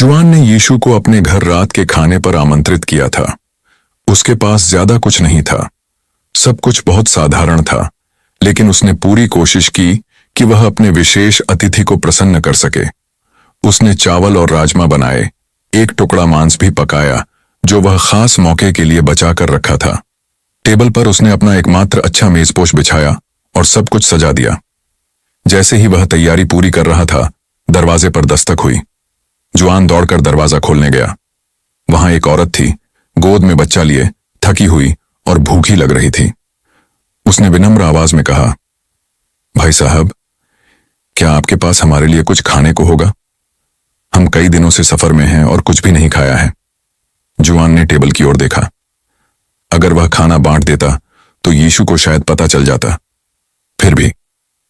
जुआन ने यीशु को अपने घर रात के खाने पर आमंत्रित किया था। उसके पास ज्यादा कुछ नहीं था, सब कुछ बहुत साधारण था, लेकिन उसने पूरी कोशिश की कि वह अपने विशेष अतिथि को प्रसन्न कर सके। उसने चावल और राजमा बनाए, एक टुकड़ा मांस भी पकाया जो वह खास मौके के लिए बचा कर रखा था। टेबल पर उसने अपना एकमात्र अच्छा मेजपोश बिछाया और सब कुछ सजा दिया। जैसे ही वह तैयारी पूरी कर रहा था, दरवाजे पर दस्तक हुई। जुआन दौड़कर दरवाजा खोलने गया। वहां एक औरत थी, गोद में बच्चा लिए, थकी हुई और भूखी लग रही थी। उसने विनम्र आवाज में कहा, भाई साहब, क्या आपके पास हमारे लिए कुछ खाने को होगा? हम कई दिनों से सफर में हैं और कुछ भी नहीं खाया है। जुआन ने टेबल की ओर देखा। अगर वह खाना बांट देता तो यीशु को शायद पता चल जाता। फिर भी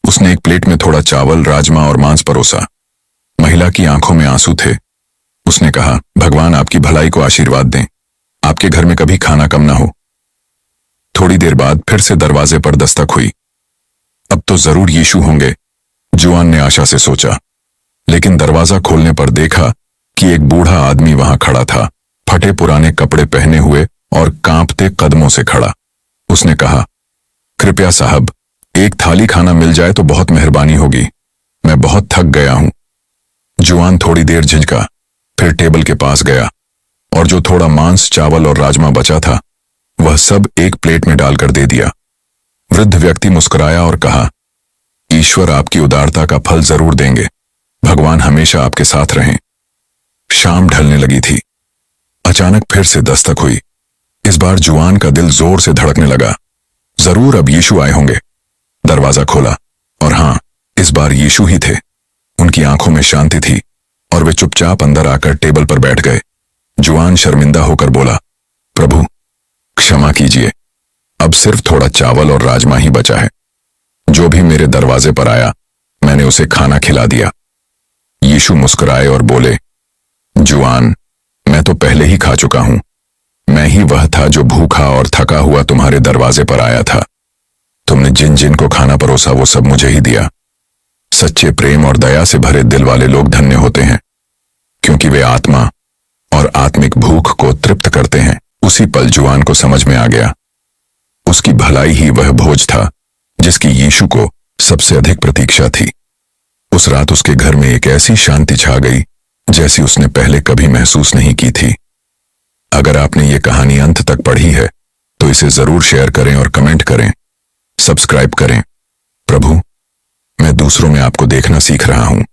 उसने एक प्लेट में थोड़ा चावल, राजमा और मांस परोसा। महिला की आंखों में आंसू थे। उसने कहा, भगवान आपकी भलाई को आशीर्वाद दें, आपके घर में कभी खाना कम ना हो। थोड़ी देर बाद फिर से दरवाजे पर दस्तक हुई। अब तो जरूर यीशु होंगे, जुआन ने आशा से सोचा। लेकिन दरवाजा खोलने पर देखा कि एक बूढ़ा आदमी वहां खड़ा था, फटे पुराने कपड़े पहने हुए और कांपते कदमों से खड़ा। उसने कहा, कृपया साहब, एक थाली खाना मिल जाए तो बहुत मेहरबानी होगी, मैं बहुत थक गया हूं। जुआन थोड़ी देर झिझका, फिर टेबल के पास गया और जो थोड़ा मांस, चावल और राजमा बचा था वह सब एक प्लेट में डालकर दे दिया। वृद्ध व्यक्ति मुस्कुराया और कहा, ईश्वर आपकी उदारता का फल जरूर देंगे, भगवान हमेशा आपके साथ रहें। शाम ढलने लगी थी। अचानक फिर से दस्तक हुई। इस बार जुआन का दिल जोर से धड़कने लगा। जरूर अब यीशु आए होंगे। दरवाजा खोला और हां, इस बार यीशु ही थे। उनकी आंखों में शांति थी और वे चुपचाप अंदर आकर टेबल पर बैठ गए। जुआन शर्मिंदा होकर बोला, प्रभु क्षमा कीजिए, अब सिर्फ थोड़ा चावल और राजमा ही बचा है। जो भी मेरे दरवाजे पर आया मैंने उसे खाना खिला दिया। यीशु मुस्कुराए और बोले, जुआन, मैं तो पहले ही खा चुका हूं। मैं ही वह था जो भूखा और थका हुआ तुम्हारे दरवाजे पर आया था। तुमने जिन जिन को खाना परोसा वो सब मुझे ही दिया। सच्चे प्रेम और दया से भरे दिल वाले लोग धन्य होते हैं, क्योंकि वे आत्मा और आत्मिक भूख को तृप्त करते हैं। उसी पल जुआन को समझ में आ गया, उसकी भलाई ही वह भोज था जिसकी यीशु को सबसे अधिक प्रतीक्षा थी। उस रात उसके घर में एक ऐसी शांति छा गई जैसी उसने पहले कभी महसूस नहीं की थी। अगर आपने ये कहानी अंत तक पढ़ी है तो इसे जरूर शेयर करें और कमेंट करें, सब्सक्राइब करें। प्रभु, मैं दूसरों में आपको देखना सीख रहा हूं।